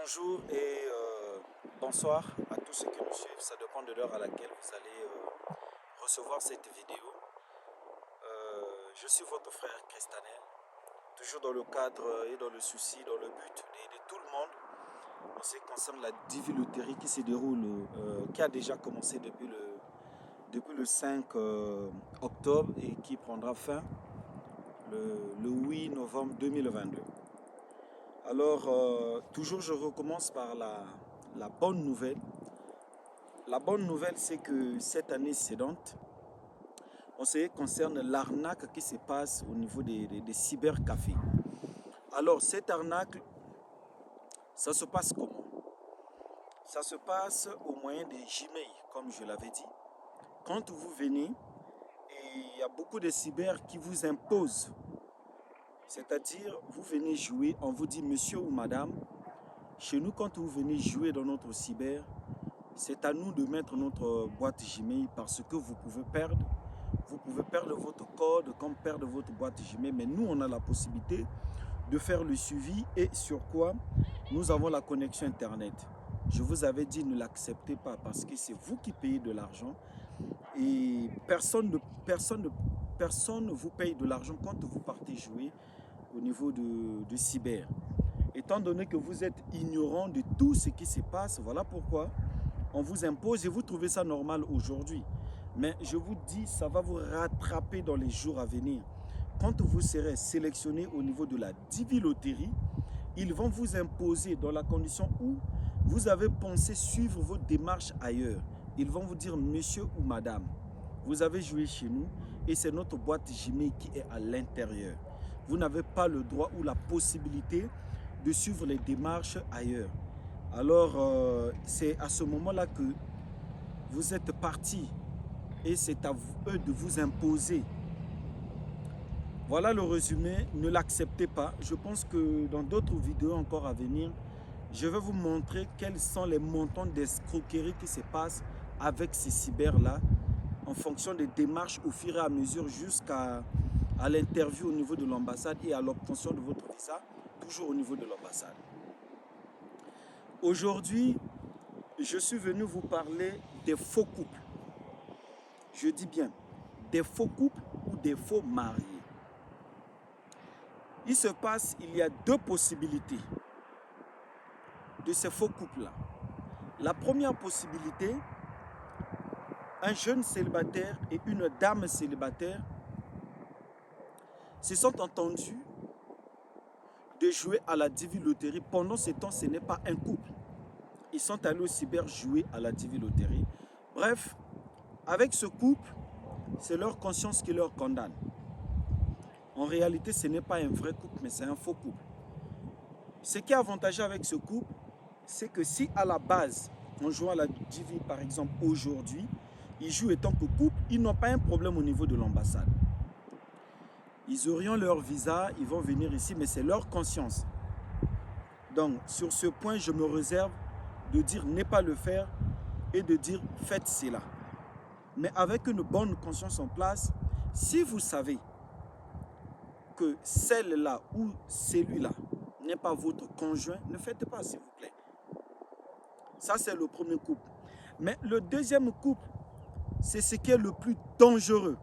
Bonjour et bonsoir à tous ceux qui nous suivent. Ça dépend de l'heure à laquelle vous allez recevoir cette vidéo. Je suis votre frère Christanel, toujours dans le cadre et dans le souci, dans le but d'aider tout le monde en ce qui concerne la diviloterie qui se déroule, qui a déjà commencé depuis le 5 octobre et qui prendra fin le 8 novembre 2022. Alors, toujours je recommence par la bonne nouvelle. La bonne nouvelle, c'est que cette année cédante, on se concerne l'arnaque qui se passe au niveau des cybercafés. Alors, cette arnaque, ça se passe comment? Ça se passe au moyen des Gmail, comme je l'avais dit. Quand vous venez, et il y a beaucoup de cyber qui vous imposent. C'est-à-dire, vous venez jouer, on vous dit monsieur ou madame. Chez nous, quand vous venez jouer dans notre cyber, c'est à nous de mettre notre boîte Gmail parce que vous pouvez perdre. Vous pouvez perdre votre code comme perdre votre boîte Gmail. Mais nous, on a la possibilité de faire le suivi et sur quoi nous avons la connexion Internet. Je vous avais dit ne l'acceptez pas parce que c'est vous qui payez de l'argent et personne ne vous paye de l'argent quand vous partez jouer au niveau de cyber. Étant donné que vous êtes ignorant de tout ce qui se passe, voilà pourquoi on vous impose et vous trouvez ça normal aujourd'hui. Mais je vous dis, ça va vous rattraper dans les jours à venir. Quand vous serez sélectionné au niveau de la diviloterie, ils vont vous imposer dans la condition où vous avez pensé suivre vos démarches ailleurs. Ils vont vous dire monsieur ou madame, vous avez joué chez nous et c'est notre boîte Gmail qui est à l'intérieur. Vous n'avez pas le droit ou la possibilité de suivre les démarches ailleurs. Alors, c'est à ce moment-là que vous êtes parti et c'est à eux de vous imposer. Voilà le résumé, ne l'acceptez pas. Je pense que dans d'autres vidéos encore à venir, je vais vous montrer quels sont les montants d'escroquerie qui se passent avec ces cyber-là en fonction des démarches au fur et à mesure jusqu'à l'interview au niveau de l'ambassade et à l'obtention de votre visa, toujours au niveau de l'ambassade. Aujourd'hui, je suis venu vous parler des faux couples. Je dis bien, des faux couples ou des faux mariés. Il se passe, il y a deux possibilités de ces faux couples-là. La première possibilité, un jeune célibataire et une dame célibataire se sont entendus de jouer à la diviloterie. Pendant ce temps, ce n'est pas un couple. Ils sont allés au cyber jouer à la diviloterie. Bref, avec ce couple, c'est leur conscience qui leur condamne. En réalité, ce n'est pas un vrai couple, mais c'est un faux couple. Ce qui est avantageux avec ce couple, c'est que si à la base, en jouant à la divi, par exemple, aujourd'hui, ils jouent étant que couple, ils n'ont pas un problème au niveau de l'ambassade. Ils auront leur visa, ils vont venir ici, mais c'est leur conscience. Donc, sur ce point, je me réserve de dire ne pas le faire et de dire faites cela. Mais avec une bonne conscience en place, si vous savez que celle-là ou celui-là n'est pas votre conjoint, ne faites pas, s'il vous plaît. Ça, c'est le premier couple. Mais le deuxième couple, c'est ce qui est le plus dangereux.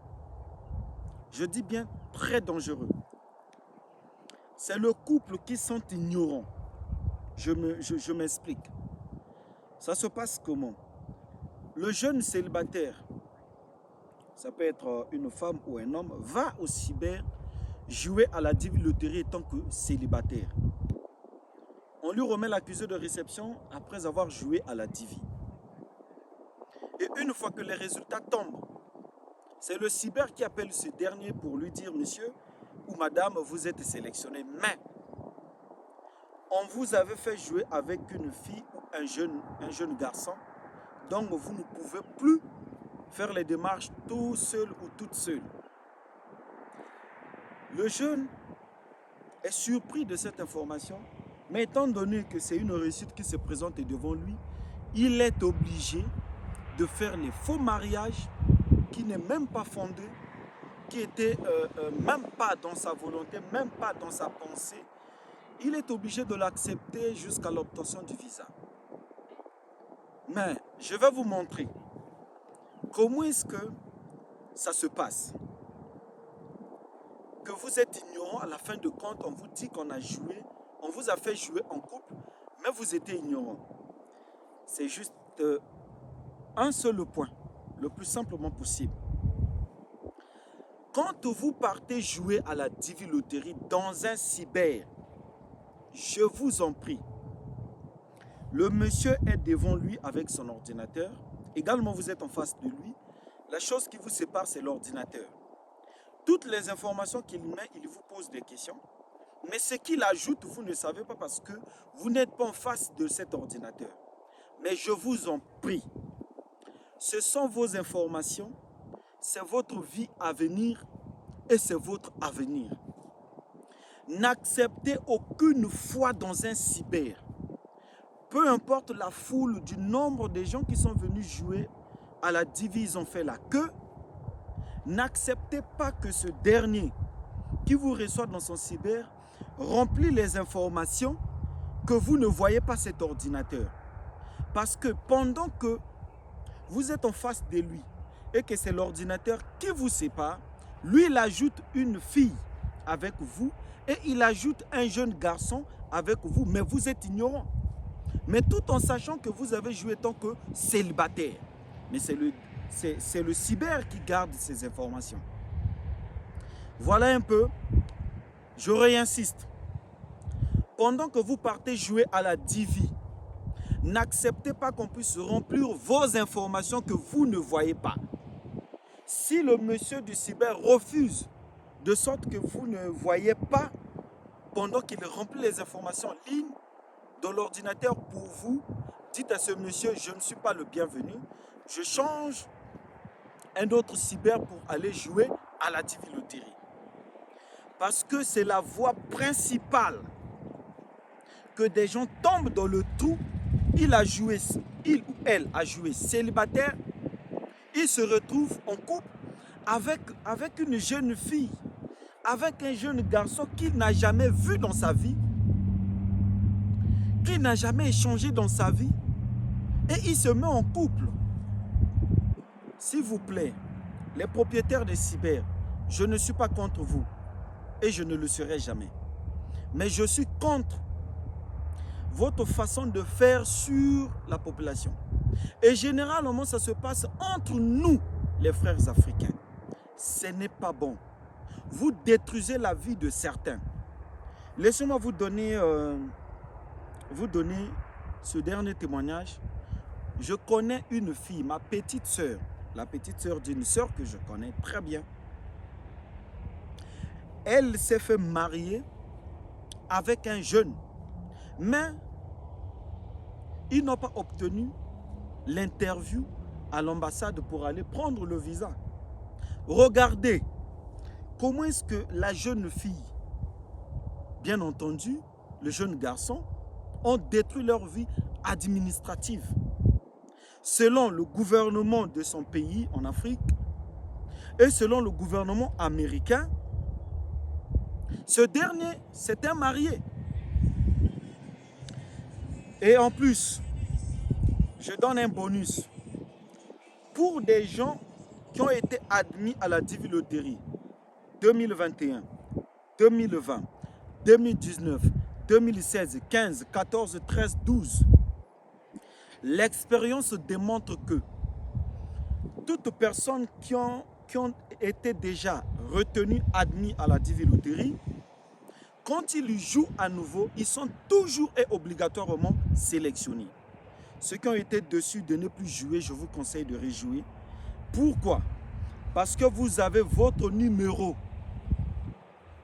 Je dis bien très dangereux. C'est le couple qui sont ignorants. Je m'explique. Ça se passe comment? Le jeune célibataire, ça peut être une femme ou un homme, va au cyber jouer à la diviloterie étant que célibataire. On lui remet l'accusé de réception après avoir joué à la divi. Et une fois que les résultats tombent, c'est le cyber qui appelle ce dernier pour lui dire monsieur ou madame, vous êtes sélectionné, mais on vous avait fait jouer avec une fille ou un jeune garçon, donc vous ne pouvez plus faire les démarches tout seul ou toute seule. Le jeune est surpris de cette information, mais étant donné que c'est une réussite qui se présente devant lui, il est obligé de faire les faux mariages qui n'est même pas fondé, qui n'était même pas dans sa volonté, même pas dans sa pensée. il est obligé de l'accepter jusqu'à l'obtention du visa. Mais je vais vous montrer comment est-ce que ça se passe. Que vous êtes ignorant, à la fin de compte, on vous dit qu'on a joué, on vous a fait jouer en couple, mais vous étiez ignorant. C'est juste un seul point, le plus simplement possible. Quand vous partez jouer à la diviloterie dans un cyber, je vous en prie, le monsieur est devant lui avec son ordinateur. Également, vous êtes en face de lui. La chose qui vous sépare, c'est l'ordinateur. Toutes les informations qu'il met, il vous pose des questions. Mais ce qu'il ajoute, vous ne savez pas parce que vous n'êtes pas en face de cet ordinateur. Mais je vous en prie, ce sont vos informations, c'est votre vie à venir et c'est votre avenir. N'acceptez aucune foi dans un cyber. Peu importe la foule du nombre de gens qui sont venus jouer à la divise, ont fait la queue. N'acceptez pas que ce dernier qui vous reçoit dans son cyber remplit les informations que vous ne voyez pas cet ordinateur. Parce que pendant que vous êtes en face de lui et que c'est l'ordinateur qui vous sépare, lui il ajoute une fille avec vous et il ajoute un jeune garçon avec vous, mais vous êtes ignorant. Mais tout en sachant que vous avez joué tant que célibataire. Mais c'est le cyber qui garde ces informations. Voilà un peu. Je réinsiste. Pendant que vous partez jouer à la divi, n'acceptez pas qu'on puisse remplir vos informations que vous ne voyez pas. Si le monsieur du cyber refuse de sorte que vous ne voyez pas pendant qu'il remplit les informations en ligne dans l'ordinateur pour vous, dites à ce monsieur, je ne suis pas le bienvenu, je change un autre cyber pour aller jouer à la diviloterie. Parce que c'est la voie principale que des gens tombent dans le trou. Il ou elle a joué célibataire, il se retrouve en couple avec une jeune fille, avec un jeune garçon qu'il n'a jamais vu dans sa vie, qu'il n'a jamais échangé dans sa vie, et il se met en couple. S'il vous plaît, les propriétaires des cyber, je ne suis pas contre vous, et je ne le serai jamais. Mais je suis contre votre façon de faire sur la population. Et généralement, ça se passe entre nous, les frères africains. Ce n'est pas bon. Vous détruisez la vie de certains. Laissez-moi vous donner ce dernier témoignage. Je connais une fille, ma petite sœur, la petite sœur d'une sœur que je connais très bien. Elle s'est fait marier avec un jeune, mais ils n'ont pas obtenu l'interview à l'ambassade pour aller prendre le visa. Regardez comment est-ce que la jeune fille, bien entendu, le jeune garçon, ont détruit leur vie administrative. Selon le gouvernement de son pays en Afrique et selon le gouvernement américain, ce dernier s'était marié. Et en plus, je donne un bonus. Pour des gens qui ont été admis à la diviloterie 2021, 2020, 2019, 2016, 15, 14, 13, 12, l'expérience démontre que toutes personnes qui ont été déjà retenues, admises à la diviloterie, quand ils jouent à nouveau, ils sont toujours et obligatoirement sélectionnés. Ceux qui ont été déçus de ne plus jouer, je vous conseille de rejouer. Pourquoi? Parce que vous avez votre numéro.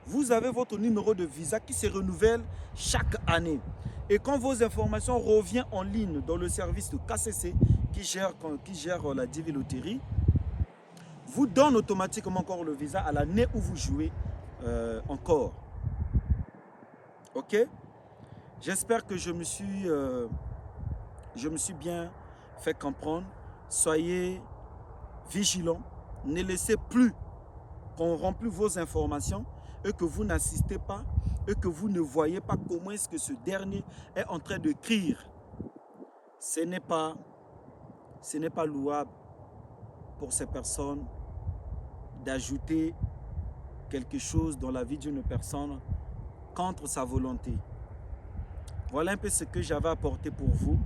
Vous avez votre numéro de visa qui se renouvelle chaque année. Et quand vos informations reviennent en ligne dans le service de KCC qui gère la diviloterie, vous donne automatiquement encore le visa à l'année où vous jouez encore. Ok? J'espère que je me suis bien fait comprendre. Soyez vigilants. Ne laissez plus qu'on remplisse vos informations et que vous n'assistez pas et que vous ne voyez pas comment est-ce que ce dernier est en train de crier, ce n'est pas louable pour ces personnes d'ajouter quelque chose dans la vie d'une personne contre sa volonté. Voilà un peu ce que j'avais apporté pour vous.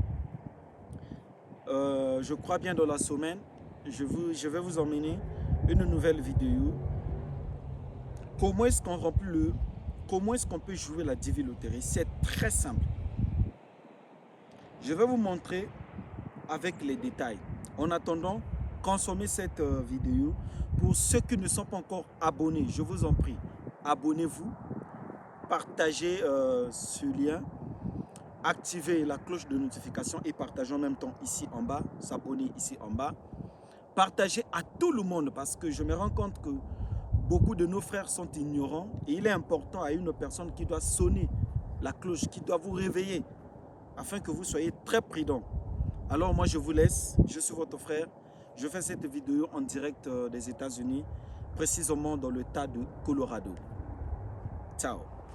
Je crois bien dans la semaine, je vais vous emmener une nouvelle vidéo. Comment est-ce qu'on remplit comment est-ce qu'on peut jouer la Divi Loterie? C'est très simple. Je vais vous montrer avec les détails. En attendant, consommez cette vidéo. Pour ceux qui ne sont pas encore abonnés, je vous en prie, abonnez-vous, partagez ce lien, activez la cloche de notification et partagez en même temps ici en bas, s'abonner ici en bas. Partagez à tout le monde parce que je me rends compte que beaucoup de nos frères sont ignorants et il est important à une personne qui doit sonner la cloche, qui doit vous réveiller afin que vous soyez très prudents. Alors moi je vous laisse, je suis votre frère, je fais cette vidéo en direct des États-Unis, précisément dans l'État de Colorado. Ciao.